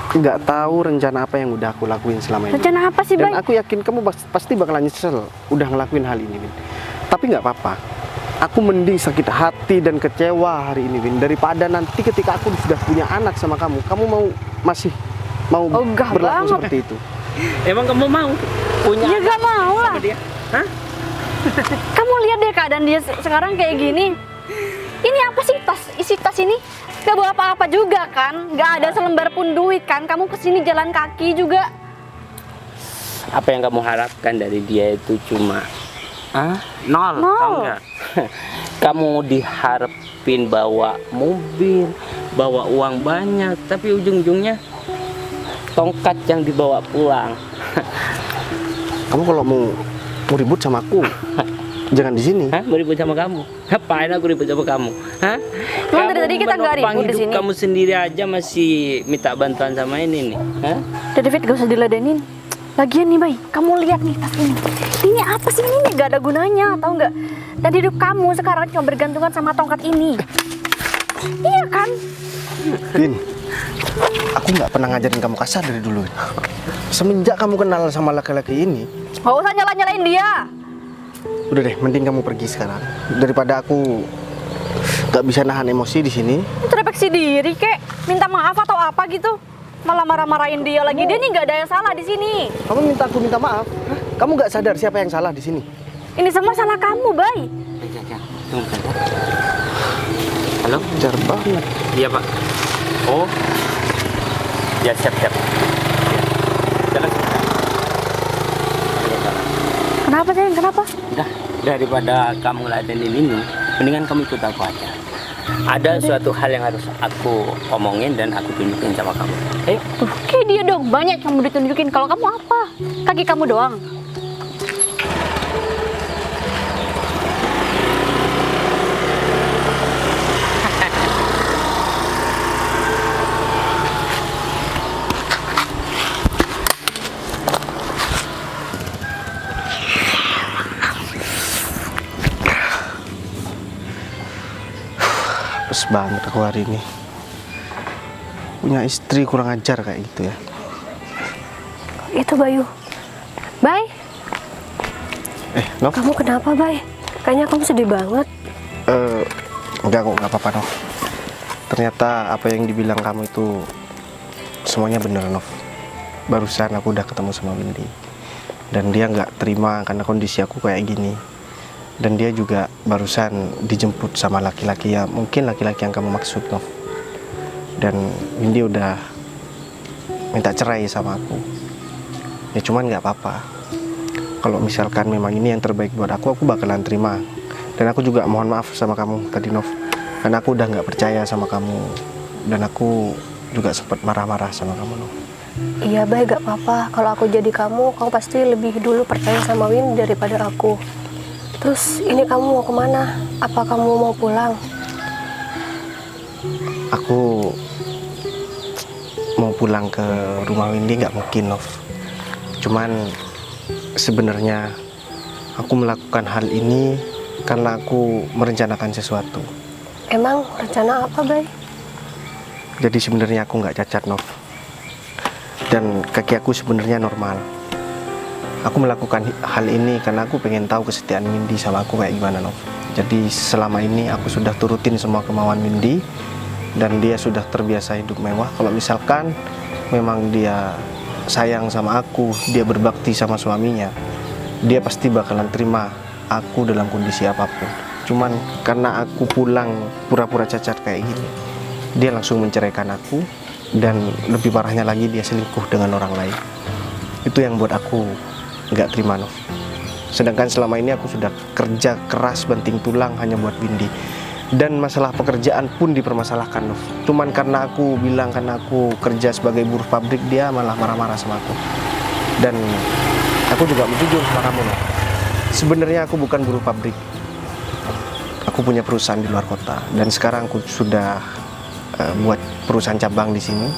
nggak tahu rencana apa yang udah aku lakuin selama ini. Rencana apa sih, Dan Bay? aku yakin kamu pasti bakalan nyesel udah ngelakuin hal ini, Win. Tapi nggak apa-apa. Aku mending sakit hati dan kecewa hari ini, Win, daripada nanti ketika aku sudah punya anak sama kamu. Kamu masih mau Ogah berlaku banget. seperti itu? Emang kamu mau punya Ya gak mau lah. sama dia? Hah? Kamu lihat deh keadaan dia sekarang kayak gini. Ini apa sih isi tas ini? Gak bawa apa-apa juga kan? Gak ada selembar pun duit kan? Kamu kesini jalan kaki juga. Apa yang kamu harapkan dari dia itu cuma nol, Nol. tahu nggak? Kamu diharapin bawa mobil, bawa uang banyak, tapi ujung-ujungnya tongkat yang dibawa pulang. Kamu kalau mau ribut sama aku, jangan di sini. Hah? Mau ribut sama kamu? Ngapain aku ribut sama kamu? Hah? Emang dari tadi kita nggak menopang ribut di hidup sini? kamu sendiri aja masih minta bantuan sama ini nih. Hah? David gak usah diladenin. Lagian nih, Bay, kamu lihat nih tas ini. Ini apa sih ini? Gak ada gunanya, tahu nggak? Dan hidup kamu sekarang cuma bergantungan sama tongkat ini. Iya kan? Win, aku nggak pernah ngajarin kamu kasar dari dulu, Win. Semenjak kamu kenal sama laki-laki ini, Gak usah nyalain dia. udah deh, mending kamu pergi sekarang daripada aku nggak bisa nahan emosi di sini. Introspeksi diri, kek. Minta maaf atau apa gitu. Malah marah-marahin dia lagi. Dia nih nggak ada yang salah di sini. Kamu minta aku minta maaf? Hah? Kamu nggak sadar siapa yang salah di sini? Ini semua salah kamu, Bay. Tunggu bentar. Halo? Jar banget. Iya Pak. Oh, ya siap-siap. Jalan. Kenapa, sayang? Kenapa? Udah, daripada kamu ngeladenin ini, mendingan kamu ikut aku aja. Ada suatu hal yang harus aku omongin dan aku tunjukin sama kamu. Ayo. Tuh, kayak dia dong. Banyak yang mau ditunjukin. Kalau kamu apa? Kaki kamu doang. Apes banget aku hari ini. Punya istri kurang ajar kayak gitu ya. Itu Bayu. Bay, Nov? kamu kenapa, Bay? Kayaknya kamu sedih banget. Enggak kok, nggak apa-apa, Nov. Ternyata apa yang dibilang kamu itu semuanya bener, Nov. Barusan aku udah ketemu sama Windy. Dan dia nggak terima karena kondisi aku kayak gini. Dan dia juga barusan dijemput sama laki-laki ya, mungkin laki-laki yang kamu maksud, Nov. Dan Windy udah minta cerai sama aku. Ya cuman nggak apa-apa. Kalau misalkan memang ini yang terbaik buat aku bakalan terima. Dan aku juga mohon maaf sama kamu tadi Nov, karena aku udah nggak percaya sama kamu, dan aku juga sempat marah-marah sama kamu Nov. Iya Bay, gak apa-apa. Kalau aku jadi kamu pasti lebih dulu percaya sama Windy daripada aku. Terus ini kamu mau kemana? Apa kamu mau pulang? Aku mau pulang ke rumah Windy nggak mungkin Nov. Cuman sebenarnya aku melakukan hal ini karena aku merencanakan sesuatu. Emang rencana apa Bay? Jadi sebenarnya aku nggak cacat Nov, dan kaki aku sebenarnya normal. Aku melakukan hal ini karena aku pengen tahu kesetiaan Windy sama aku kayak gimana Nov. Jadi selama ini aku sudah turutin semua kemauan Windy, dan dia sudah terbiasa hidup mewah. Kalau misalkan memang dia sayang sama aku, dia berbakti sama suaminya, dia pasti bakalan terima aku dalam kondisi apapun. Cuman karena aku pulang pura-pura cacat kayak gini, dia langsung menceraikan aku, dan lebih parahnya lagi dia selingkuh dengan orang lain. Itu yang buat aku nggak terima Nov. Sedangkan selama ini aku sudah kerja keras banting tulang hanya buat Windy, dan masalah pekerjaan pun dipermasalahkan Nov. Cuman karena aku bilang karena aku kerja sebagai buruh pabrik, dia malah marah-marah sama aku. Dan aku juga mau jujur sama kamu Nov, sebenarnya aku bukan buruh pabrik. Aku punya perusahaan di luar kota, dan sekarang aku sudah buat perusahaan cabang di sini,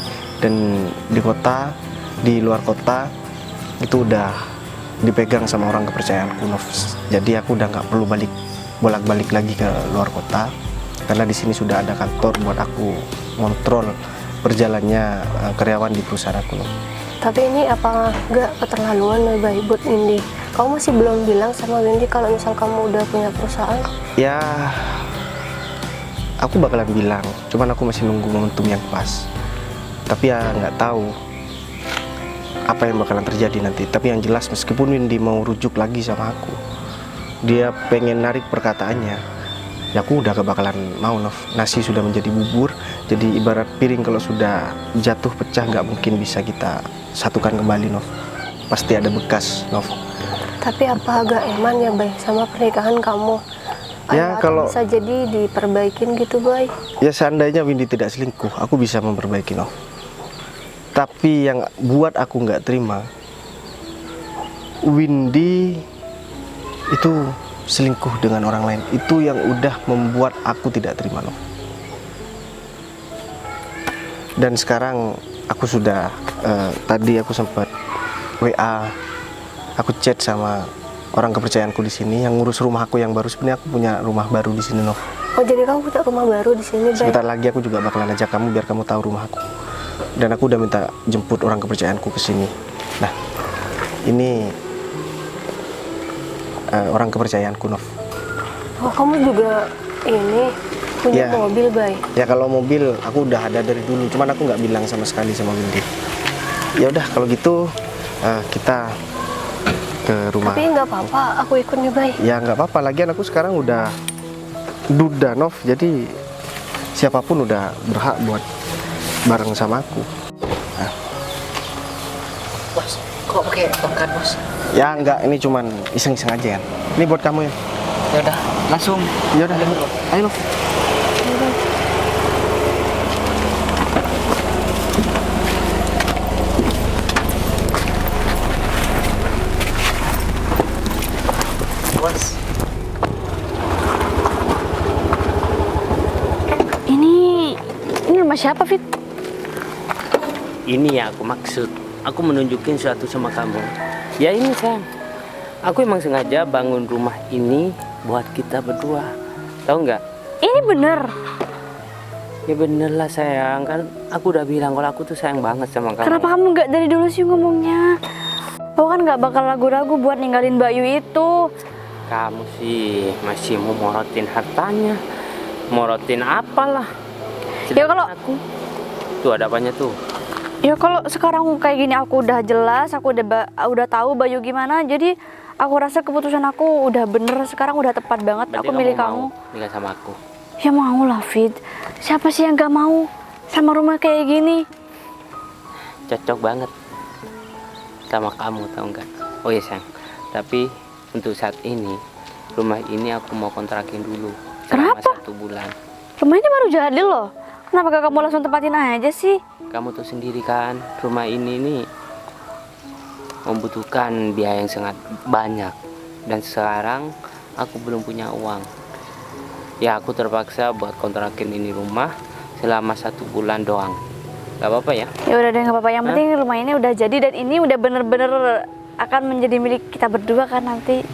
dan di kota, di luar kota itu udah dipegang sama orang kepercayaanku Nov. Jadi aku udah nggak perlu bolak-balik lagi ke luar kota, karena di sini sudah ada kantor buat aku ngontrol berjalannya karyawan di perusahaan aku Nov. Tapi ini apa nggak keterlaluan Bay buat Windy? Kamu masih belum bilang sama Windy kalau misal kamu udah punya perusahaan? Ya, aku bakalan bilang, cuman aku masih nunggu momentum yang pas. Tapi ya nggak tahu apa yang bakalan terjadi nanti. Tapi yang jelas meskipun Windy mau rujuk lagi sama aku, dia pengen narik perkataannya, ya aku udah gak bakalan mau Nov. Nasi sudah menjadi bubur, jadi ibarat piring kalau sudah jatuh pecah nggak mungkin bisa kita satukan kembali Nov. Pasti ada bekas Nov. Tapi apa agak eman ya Bay sama pernikahan kamu? Ya, Atau kalau bisa jadi diperbaikin gitu Bay? ya seandainya Windy tidak selingkuh, aku bisa memperbaiki Nov. Tapi yang buat aku nggak terima, Windy itu selingkuh dengan orang lain. Itu yang udah membuat aku tidak terima Nov. Dan sekarang aku sudah tadi aku sempat WA, aku chat sama orang kepercayaanku di sini yang ngurus rumah aku yang baru. Sebenarnya aku punya rumah baru di sini Nov. Oh jadi kamu punya rumah baru di sini Bay? Sebentar lagi aku juga bakalan ajak kamu biar kamu tahu rumah aku. Dan aku udah minta jemput orang kepercayaanku ke sini. Nah, ini orang kepercayaanku Nov. Oh kamu juga ini punya Ya. mobil Bay? Ya kalau mobil aku udah ada dari dulu, cuman aku nggak bilang sama sekali sama Windy. Ya udah kalau gitu kita ke rumah. Tapi nggak apa-apa, aku ikut nih Bay. Ya nggak apa-apa, lagian aku sekarang udah duda Nov, jadi siapapun udah berhak buat bareng sama aku. Bos, kok pakai tongkat bos? Ya enggak, ini cuman iseng-iseng aja kan. Ini buat kamu ya. Ya udah, langsung. Ya udah, ayo Nov. Bos. Ini rumah siapa Fit? Ini ya aku maksud. Aku menunjukin sesuatu sama kamu. Ya ini sayang. Aku emang sengaja bangun rumah ini buat kita berdua. Tahu nggak? Ini bener. Ya bener lah sayang. Kan aku udah bilang kalau aku tuh sayang banget sama kamu. Kenapa kamu nggak dari dulu sih ngomongnya? Aku kan nggak bakal ragu-ragu buat ninggalin Bayu itu. Kamu sih masih mau morotin hartanya. Morotin apalah. Ya kalau Aku tuh ada apanya tuh? Ya kalau sekarang kayak gini aku udah jelas, aku udah tahu Bayu gimana. Jadi aku rasa keputusan aku udah bener sekarang, udah tepat banget. Berarti aku milih mau kamu. nikah sama aku. Ya mau lah Fit. Siapa sih yang gak mau sama rumah kayak gini? Cocok banget sama kamu, tahu nggak? Oh iya sayang. Tapi untuk saat ini rumah ini aku mau kontrakin dulu. Kenapa? 1 bulan. Rumah ini baru jadi loh. Kenapa gak kamu langsung tempatin aja sih? Kamu tuh sendiri kan, rumah ini nih membutuhkan biaya yang sangat banyak. Dan sekarang aku belum punya uang. Ya aku terpaksa buat kontrakin ini rumah selama 1 bulan doang. Gak apa-apa ya? Ya udah deh, nggak apa-apa. Yang penting rumah ini udah jadi dan ini udah bener-bener akan menjadi milik kita berdua kan nanti.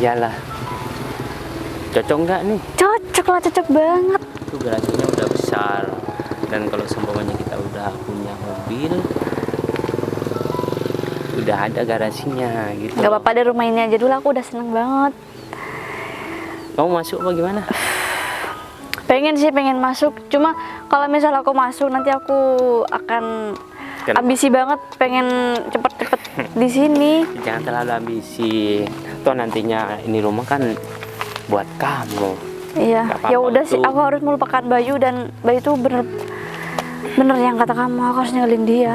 Iyalah. Cocok nggak nih? Cocok lah, cocok banget. Itu garasinya udah besar. Dan kalau seumpamanya kita udah punya mobil, udah ada garasinya gitu. Gak apa-apa deh, rumah ini aja dulu, aku udah seneng banget. Kamu masuk apa gimana? Pengen sih, pengen masuk. Cuma kalau misal aku masuk nanti aku akan Kenapa? ambisi banget, pengen cepet-cepet di sini. Jangan terlalu ambisi. Toh nantinya ini rumah kan buat kamu. Iya, Gak apa-apa ya udah sih, tuh. aku harus melupakan Bayu dan Bayu itu bener yang kata kamu, aku harus ninggalin dia.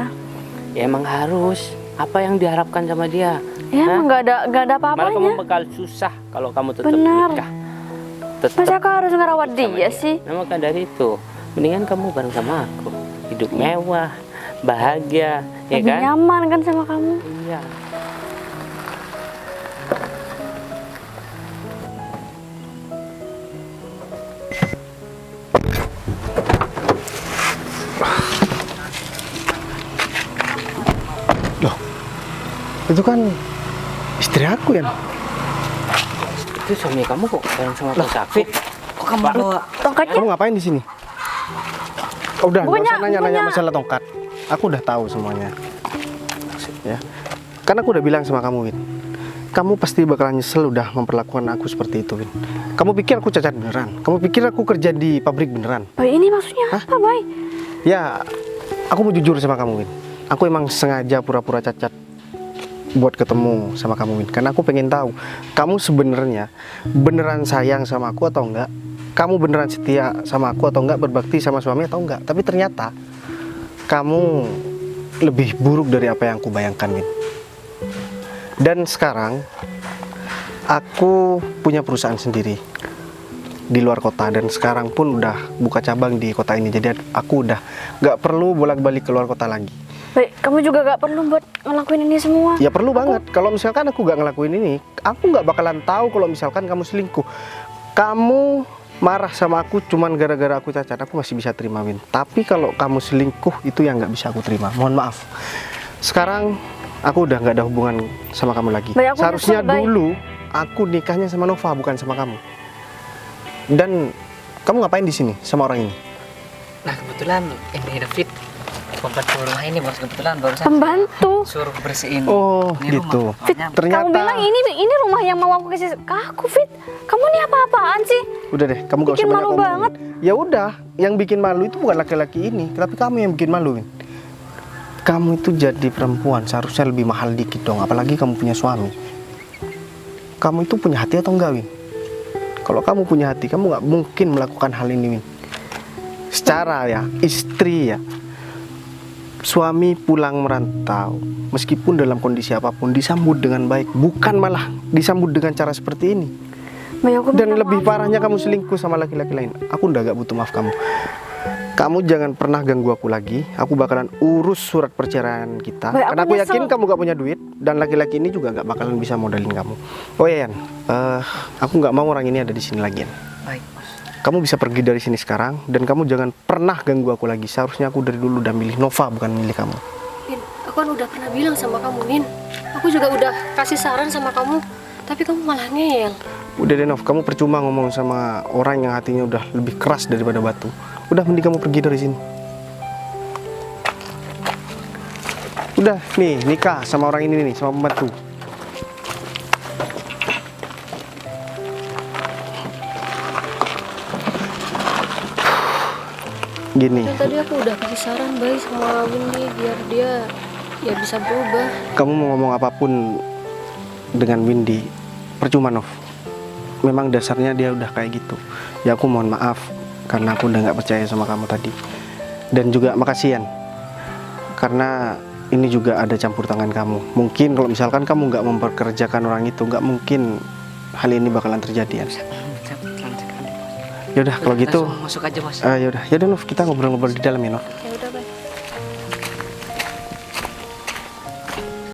Ya emang harus. Apa yang diharapkan sama dia? Ya Hah? emang gak ada Malah kamu apa-apanya. bakal susah kalau kamu tetap Benar. nikah. Tetap Masa aku harus ngerawat sama dia sih? Nah maka dari itu, mendingan kamu bareng sama aku. Hidup mewah, bahagia, ya Lebih kan? nyaman kan sama kamu. Iya. Loh, itu kan istri aku ya. Itu suami kamu kok bareng sama Pak Safik? Kok kamu bawa? Tongkatnya? Kamu ngapain di sini? Oh, udah, nggak Bukannya- usah nanya-nanya bukannya- masalah tongkat. Aku udah tahu semuanya. Ya, karena aku udah bilang sama kamu, Win. Kamu pasti bakalan nyesel udah memperlakukan aku seperti itu, Win. Kamu pikir aku cacat beneran? Kamu pikir aku kerja di pabrik beneran? Bay, ini maksudnya apa, Bay? Ya, aku mau jujur sama kamu, Win. Aku emang sengaja pura-pura cacat buat ketemu sama kamu, Win. Karena aku pengen tahu kamu sebenarnya beneran sayang sama aku atau enggak. Kamu beneran setia sama aku atau enggak, berbakti sama suami atau enggak. Tapi ternyata kamu lebih buruk dari apa yang aku bayangkan, Win. Dan sekarang aku punya perusahaan sendiri di luar kota, dan sekarang pun udah buka cabang di kota ini. Jadi aku udah nggak perlu bolak-balik keluar kota lagi. Bay, kamu juga gak perlu buat ngelakuin ini semua. Ya perlu banget. Kalau misalkan aku nggak ngelakuin ini, aku nggak bakalan tahu kalau misalkan kamu selingkuh. Kamu marah sama aku cuman gara-gara aku cacat, aku masih bisa terima, Win. Tapi kalau kamu selingkuh, itu yang nggak bisa aku terima. Mohon maaf. Sekarang aku udah nggak ada hubungan sama kamu lagi. Bay, aku Seharusnya nyesel, Bay. dulu aku nikahnya sama Nova, bukan sama kamu. Dan kamu ngapain di sini sama orang ini? Nah kebetulan ini David pembantu rumah ini bos, kebetulan barusan Pembantu. suruh bersihin. Oh, ini gitu. rumah. Fit, Makanya Ternyata kamu bilang ini rumah yang mau aku kasih ke aku, Fit. Kamu ini apa-apaan sih? udah deh, kamu gak usah Bikin banyak malu ngomong. banget. Ya udah, yang bikin malu itu bukan laki-laki ini, tapi kamu yang bikin malu, Win. Kamu itu jadi perempuan seharusnya lebih mahal dikit dong, apalagi kamu punya suami. Kamu itu punya hati atau enggak, Win? Kalau kamu punya hati, kamu nggak mungkin melakukan hal ini, Win. Secara ya, istri ya, suami pulang merantau, meskipun dalam kondisi apapun disambut dengan baik, bukan malah disambut dengan cara seperti ini. Bay, aku Dan minta lebih maaf parahnya sama kamu selingkuh sama laki-laki lain. Aku udah gak butuh maaf kamu. Kamu jangan pernah ganggu aku lagi. Aku bakalan urus surat perceraian kita. Bay, aku Karena aku yakin nyesel. kamu gak punya duit, dan laki-laki ini juga gak bakalan bisa modalin kamu. Oh ya, Yan, aku gak mau orang ini ada di sini lagi, Yan. baik bos. Kamu bisa pergi dari sini sekarang, dan kamu jangan pernah ganggu aku lagi. Seharusnya aku dari dulu udah milih Nova, bukan milih kamu. Win, aku kan udah pernah bilang sama kamu, Win. Aku juga udah kasih saran sama kamu, tapi kamu malah ngeyel. Udah deh, Nov, kamu percuma ngomong sama orang yang hatinya udah lebih keras daripada batu. Udah, mending kamu pergi dari sini. Udah, nih, nikah sama orang ini nih, sama pembantu. Gini, Dan tadi aku udah kasih saran baik sama Windy biar dia ya bisa berubah. kamu mau ngomong apapun dengan Windy, percuma, Nov. Memang dasarnya dia udah kayak gitu. Ya aku mohon maaf karena aku udah nggak percaya sama kamu tadi. Dan juga makasih, Yan, karena ini juga ada campur tangan kamu. Mungkin kalau misalkan kamu nggak memperkerjakan orang itu, nggak mungkin hal ini bakalan terjadi ya. Kebetulan sekali bos. Yaudah kalau gitu, Langsung masuk aja bos. yaudah Nov, kita ngobrol-ngobrol di dalam ya Nov. Ya udah, Bay.